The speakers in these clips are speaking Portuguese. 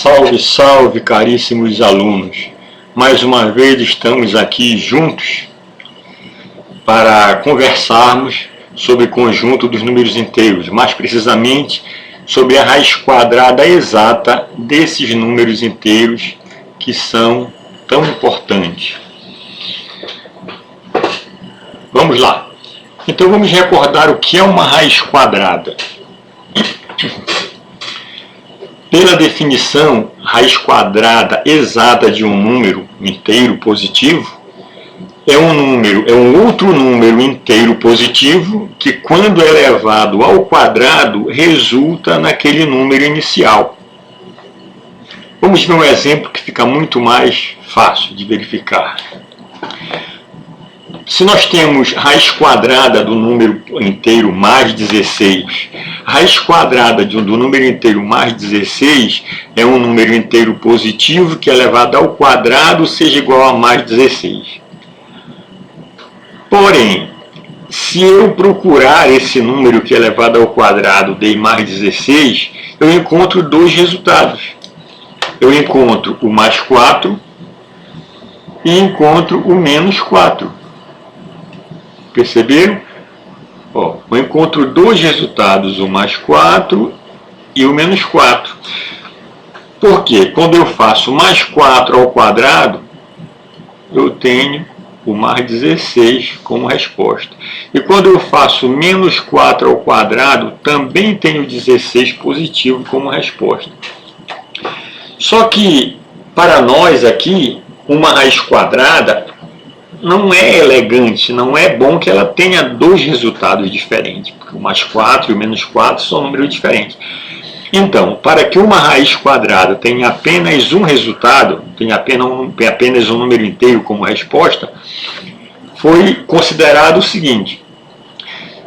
Salve, salve, caríssimos alunos! Mais uma vez estamos aqui juntos para conversarmos sobre o conjunto dos números inteiros, mais precisamente sobre a raiz quadrada exata desses números inteiros que são tão importantes. Vamos lá. Então vamos recordar o que é uma raiz quadrada. Pela definição, raiz quadrada exata de um número inteiro positivo é um outro número inteiro positivo que, quando elevado ao quadrado, resulta naquele número inicial. Vamos ver um exemplo que fica muito mais fácil de verificar. Se nós temos raiz quadrada do número inteiro mais 16, raiz quadrada do número inteiro mais 16 é um número inteiro positivo que elevado ao quadrado seja igual a mais 16. Porém, se eu procurar esse número que elevado ao quadrado de mais 16, eu encontro dois resultados. Eu encontro o mais 4 e encontro o menos 4. Perceberam? Eu encontro dois resultados, o mais 4 e o menos 4. Por quê? Quando eu faço mais 4 ao quadrado, eu tenho o mais 16 como resposta. E quando eu faço menos 4 ao quadrado, também tenho 16 positivo como resposta. Só que, para nós aqui, uma raiz quadrada não é elegante, não é bom que ela tenha dois resultados diferentes, porque o mais 4 e o menos 4 são números diferentes. Então, para que uma raiz quadrada tenha apenas um resultado, tenha apenas um número inteiro como resposta, foi considerado o seguinte: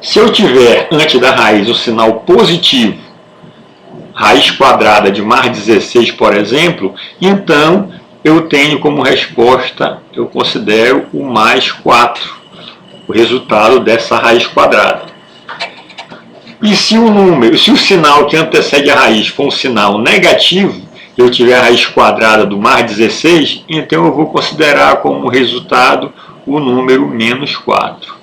se eu tiver antes da raiz o sinal positivo, raiz quadrada de mais 16, por exemplo, então eu tenho como resposta, eu considero o mais 4, o resultado dessa raiz quadrada. E se o sinal que antecede a raiz for um sinal negativo, eu tiver a raiz quadrada do mais 16, então eu vou considerar como resultado o número menos 4.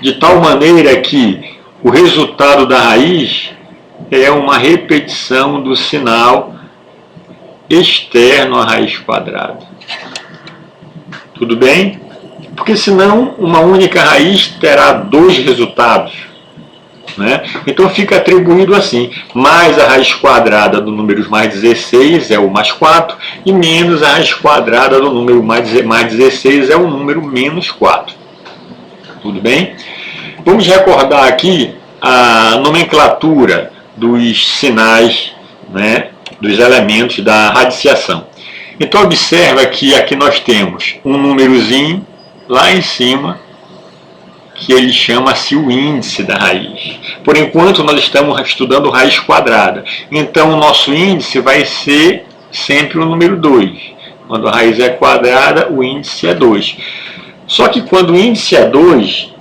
De tal maneira que o resultado da raiz é uma repetição do sinal externo à raiz quadrada. Tudo bem? Porque senão uma única raiz terá dois resultados, né? Então fica atribuído assim: mais a raiz quadrada do número mais 16 é o mais 4, e menos a raiz quadrada do número mais 16 é o número menos 4. Tudo bem? Vamos recordar aqui a nomenclatura dos sinais, né, dos elementos da radiciação. Então observa que aqui nós temos um númerozinho lá em cima, que ele chama-se o índice da raiz. Por enquanto nós estamos estudando raiz quadrada, então o nosso índice vai ser sempre o número 2. Quando a raiz é quadrada, o índice é 2. Só que quando o índice é 2,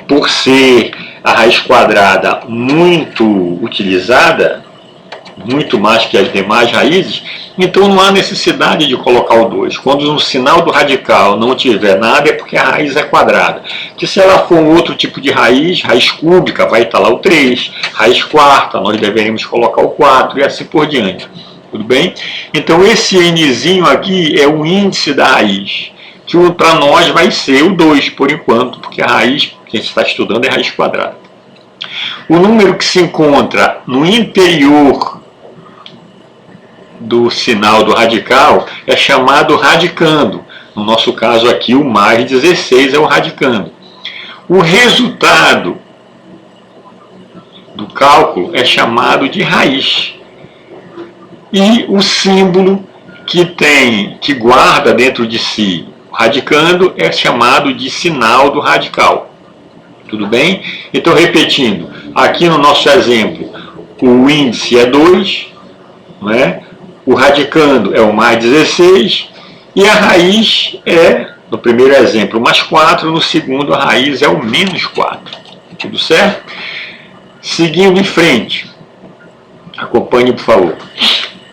por ser a raiz quadrada muito utilizada, muito mais que as demais raízes, então não há necessidade de colocar o 2. Quando no sinal do radical não tiver nada, é porque a raiz é quadrada. Que se ela for um outro tipo de raiz cúbica, vai estar lá o 3, raiz quarta, nós deveremos colocar o 4 e assim por diante. Tudo bem? Então esse nzinho aqui é o índice da raiz, que para nós vai ser o 2 por enquanto, porque a raiz que a gente está estudando é raiz quadrada. O número que se encontra no interior do sinal do radical é chamado radicando. No nosso caso aqui, o mais 16 é o radicando. O resultado do cálculo é chamado de raiz. E o símbolo que guarda dentro de si o radicando é chamado de sinal do radical. Tudo bem? Então, repetindo, aqui no nosso exemplo, o índice é 2, né? O radicando é o mais 16, e a raiz é, no primeiro exemplo, o mais 4, no segundo a raiz é o menos 4. Tudo certo? Seguindo em frente, acompanhe, por favor.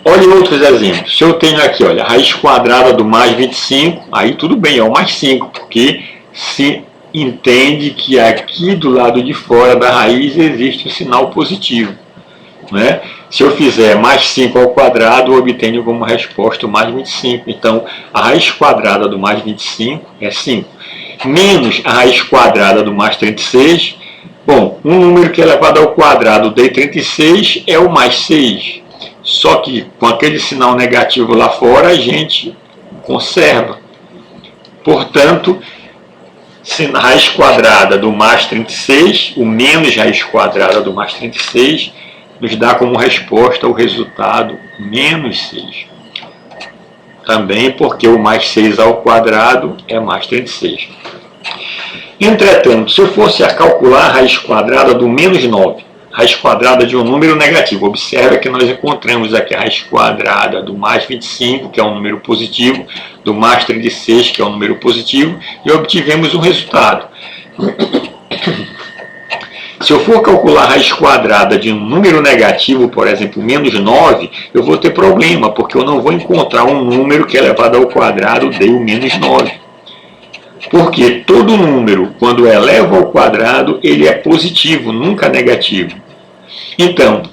Olhe outros exemplos. Se eu tenho aqui, olha, a raiz quadrada do mais 25, aí tudo bem, é o mais 5, porque se entende que aqui do lado de fora da raiz existe um sinal positivo. Né? Se eu fizer mais 5 ao quadrado, eu obtenho como resposta o mais 25. Então, a raiz quadrada do mais 25 é 5. Menos a raiz quadrada do mais 36. Bom, um número que é elevado ao quadrado de 36 é o mais 6. Só que com aquele sinal negativo lá fora, a gente conserva. Portanto, se a raiz quadrada do mais 36, o menos raiz quadrada do mais 36, nos dá como resposta o resultado menos 6. Também porque o mais 6 ao quadrado é mais 36. Entretanto, se eu fosse a calcular a raiz quadrada do menos 9, raiz quadrada de um número negativo, observa que nós encontramos aqui a raiz quadrada do mais 25, que é um número positivo, do mais 36, que é um número positivo, e obtivemos um resultado. Se eu for calcular a raiz quadrada de um número negativo, por exemplo, menos 9, eu vou ter problema, porque eu não vou encontrar um número que elevado ao quadrado dê o menos 9. Porque todo número, quando eleva ao quadrado, ele é positivo, nunca negativo. Então,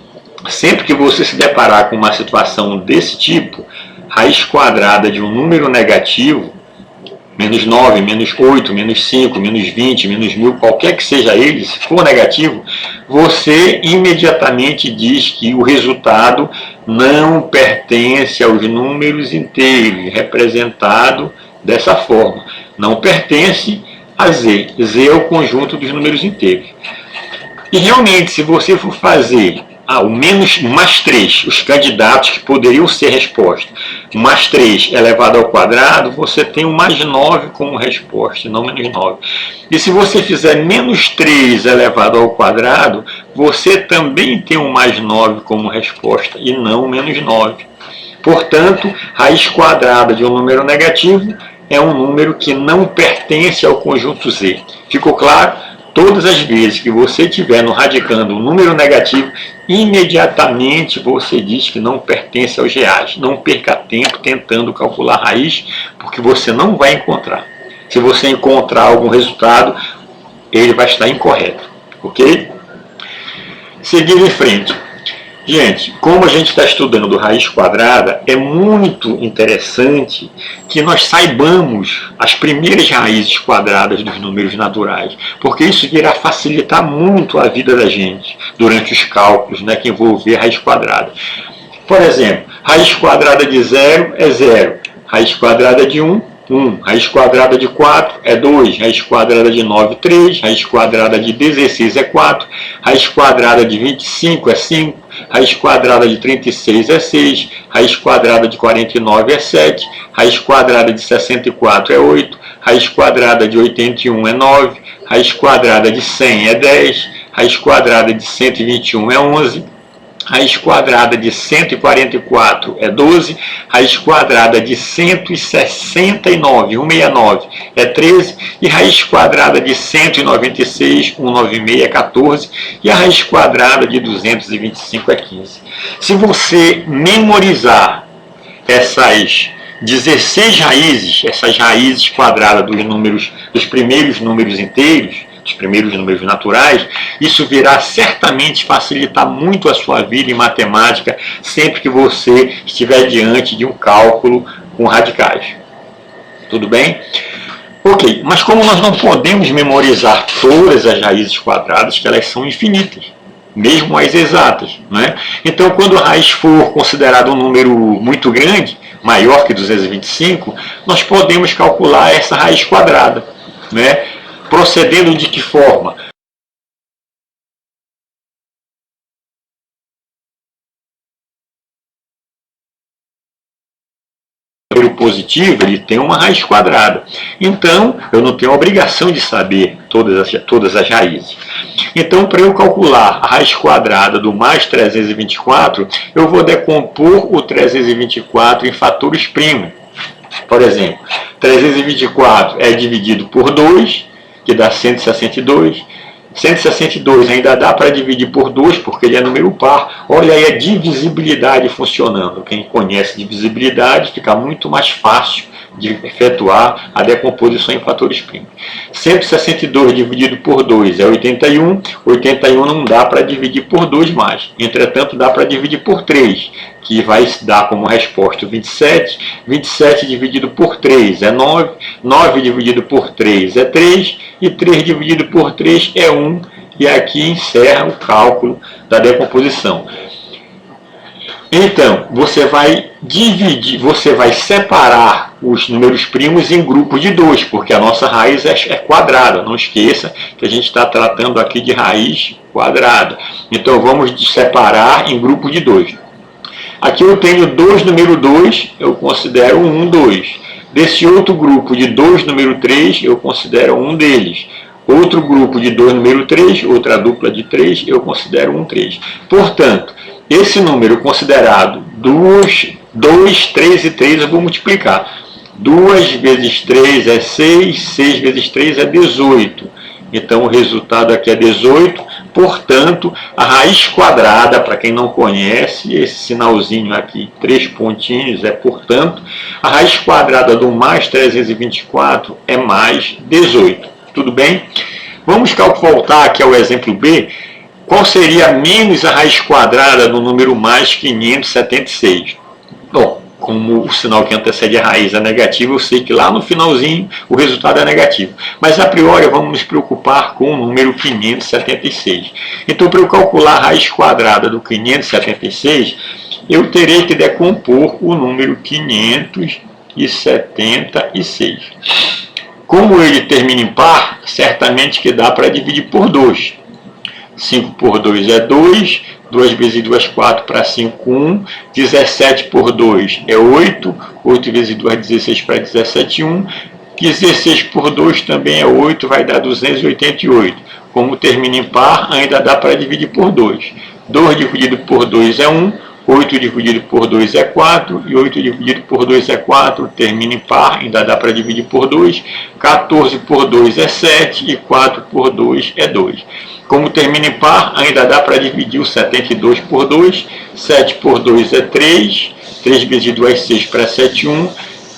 sempre que você se deparar com uma situação desse tipo, raiz quadrada de um número negativo, menos 9, menos 8, menos 5, menos 20, menos 1000, qualquer que seja ele, se for negativo, você imediatamente diz que o resultado não pertence aos números inteiros, representado dessa forma. Não pertence a Z. Z é o conjunto dos números inteiros. E realmente, se você for fazer o mais 3, os candidatos que poderiam ser resposta, mais 3 elevado ao quadrado, você tem o mais 9 como resposta, não menos 9. E se você fizer menos 3 elevado ao quadrado, você também tem o mais 9 como resposta, e não menos 9. Portanto, raiz quadrada de um número negativo é um número que não pertence ao conjunto Z. Ficou claro? Todas as vezes que você estiver no radicando um número negativo, imediatamente você diz que não pertence aos reais. Não perca tempo tentando calcular a raiz, porque você não vai encontrar. Se você encontrar algum resultado, ele vai estar incorreto. Ok? Seguindo em frente. Gente, como a gente está estudando raiz quadrada, é muito interessante que nós saibamos as primeiras raízes quadradas dos números naturais, porque isso irá facilitar muito a vida da gente durante os cálculos, né, que envolver raiz quadrada. Por exemplo, raiz quadrada de 0 é 0, raiz quadrada de 1, 1, raiz quadrada de 4 é 2, raiz quadrada de 9, 3, raiz quadrada de 16 é 4, raiz quadrada de 25 é 5, raiz quadrada de 36 é 6, raiz quadrada de 49 é 7, raiz quadrada de 64 é 8, raiz quadrada de 81 é 9, raiz quadrada de 100 é 10, raiz quadrada de 121 é 11, raiz quadrada de 144 é 12, raiz quadrada de 169, 169 é 13, e raiz quadrada de 196, 196 é 14, e a raiz quadrada de 225 é 15. Se você memorizar essas 16 raízes, essas raízes quadradas dos primeiros números inteiros, os primeiros números naturais, isso virá certamente facilitar muito a sua vida em matemática sempre que você estiver diante de um cálculo com radicais. Tudo bem? Ok, mas como nós não podemos memorizar todas as raízes quadradas, que elas são infinitas, mesmo as exatas, né? Então, quando a raiz for considerada um número muito grande, maior que 225, nós podemos calcular essa raiz quadrada, né? Procedendo de que forma? O número positivo, ele tem uma raiz quadrada. Então, eu não tenho a obrigação de saber todas as raízes. Então, para eu calcular a raiz quadrada do mais 324, eu vou decompor o 324 em fatores primos. Por exemplo, 324 é dividido por 2, que dá 162. 162 ainda dá para dividir por 2, porque ele é número par. Olha aí a divisibilidade funcionando. Quem conhece divisibilidade, fica muito mais fácil de efetuar a decomposição em fatores primos. 162 dividido por 2 é 81. 81 não dá para dividir por 2 mais. Entretanto, dá para dividir por 3, que vai dar como resposta 27. 27 dividido por 3 é 9. 9 dividido por 3 é 3. E 3 dividido por 3 é 1. E aqui encerra o cálculo da decomposição. Então, você vai dividir, você vai separar os números primos em grupos de 2, porque a nossa raiz é quadrada. Não esqueça que a gente está tratando aqui de raiz quadrada. Então, vamos separar em grupo de 2. Aqui eu tenho 2 número 2, eu considero 1, 2. Desse outro grupo de 2 número 3, eu considero um deles. Outro grupo de 2 número 3, outra dupla de 3, eu considero 1, 3. Portanto, esse número considerado 2, 3 e 3 eu vou multiplicar. 2 vezes 3 é 6, 6 vezes 3 é 18. Então o resultado aqui é 18. Portanto, a raiz quadrada, para quem não conhece, esse sinalzinho aqui, 3 pontinhos, é portanto. A raiz quadrada do mais 324 é mais 18. Tudo bem? Vamos voltar aqui ao exemplo B. Qual seria menos a raiz quadrada do número mais 576? Bom, como o sinal que antecede a raiz é negativo, eu sei que lá no finalzinho o resultado é negativo. Mas a priori vamos nos preocupar com o número 576. Então, para eu calcular a raiz quadrada do 576, eu terei que decompor o número 576. Como ele termina em par, certamente que dá para dividir por 2. 5 por 2 é 2, 2 vezes 2 4 para 5, 1, 17 por 2 é 8, 8 vezes 2 16 para 17, 1, 16 por 2 também é 8, vai dar 288. Como termina em par, ainda dá para dividir por 2. 2 dividido por 2 é 1, 8 dividido por 2 é 4, e 8 dividido por 2 é 4, termina em par, ainda dá para dividir por 2. 14 por 2 é 7, e 4 por 2 é 2. Como termina em par, ainda dá para dividir o 72 por 2. 7 por 2 é 3. 3 vezes 2 é 6 para 7, 1.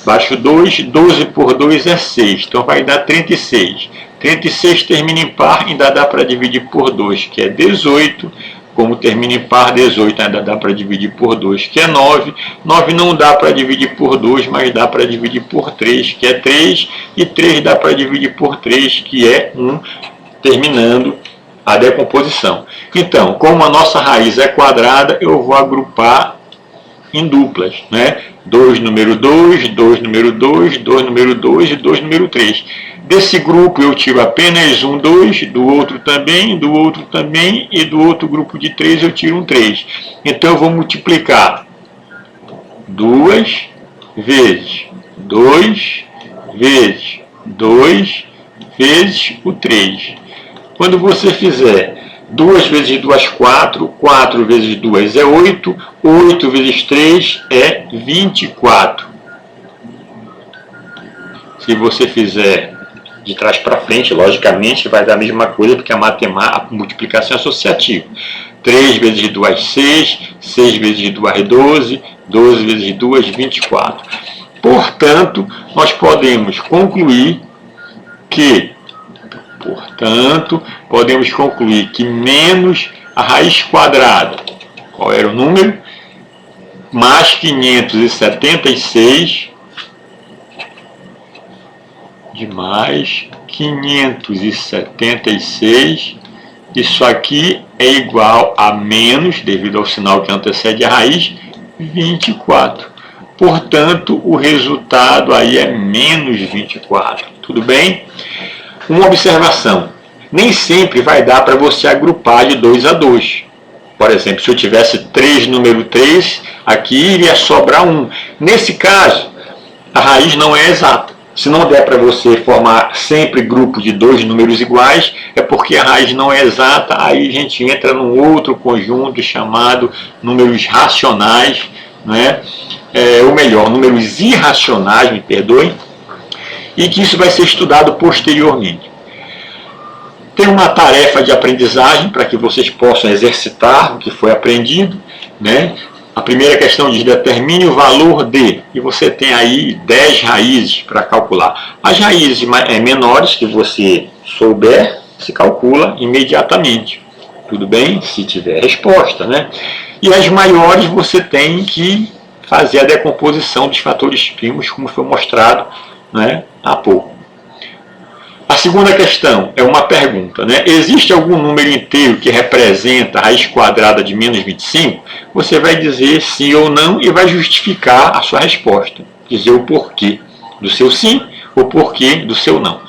Baixo 2. 12 por 2 é 6. Então vai dar 36. 36 termina em par, ainda dá para dividir por 2, que é 18. Como termina em par, 18 ainda dá para dividir por 2, que é 9. 9 não dá para dividir por 2, mas dá para dividir por 3, que é 3. E 3 dá para dividir por 3, que é 1, terminando a decomposição. Então, como a nossa raiz é quadrada, eu vou agrupar em duplas, né? 2 número 2, 2 número 2, 2 número 2 e 2 número 3. Desse grupo eu tiro apenas um 2, do outro também e do outro grupo de 3 eu tiro um 3. Então eu vou multiplicar 2 vezes 2 vezes 2 vezes o 3. Quando você fizer 2 vezes 2, 4. 4 vezes 2 é 8. 8 vezes 3 é 24. Se você fizer de trás para frente, logicamente vai dar a mesma coisa, porque a multiplicação é associativa. 3 vezes 2, 6. 6 vezes 2, 12. 12 vezes 2, 24. Portanto, nós podemos concluir que menos a raiz quadrada, qual era o número? Mais 576, de mais 576, isso aqui é igual a menos, devido ao sinal que antecede a raiz, 24. Portanto, o resultado aí é menos 24. Tudo bem? Uma observação, nem sempre vai dar para você agrupar de 2 a 2. Por exemplo, se eu tivesse 3 número 3, aqui iria sobrar 1. Nesse caso, a raiz não é exata. Se não der para você formar sempre grupo de 2 números iguais, é porque a raiz não é exata, aí a gente entra num outro conjunto chamado números racionais, né? Ou melhor, números irracionais, me perdoem, e que isso vai ser estudado posteriormente. Tem uma tarefa de aprendizagem para que vocês possam exercitar o que foi aprendido, né? A primeira questão diz: determine o valor de, e você tem aí 10 raízes para calcular. As raízes menores que você souber, se calcula imediatamente. Tudo bem? Se tiver resposta, né? E as maiores você tem que fazer a decomposição dos fatores primos, como foi mostrado, né, há pouco. A segunda questão é uma pergunta, né? Existe algum número inteiro que representa a raiz quadrada de menos 25? Você vai dizer sim ou não e vai justificar a sua resposta. Dizer o porquê do seu sim, o porquê do seu não.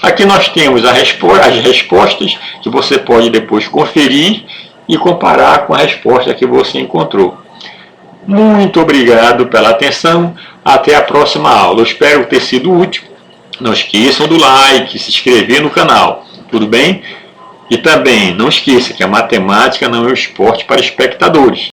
Aqui nós temos as respostas que você pode depois conferir e comparar com a resposta que você encontrou. Muito obrigado pela atenção. Até a próxima aula. Eu espero ter sido útil. Não esqueçam do like, se inscrever no canal. Tudo bem? E também não esqueça que a matemática não é um esporte para espectadores.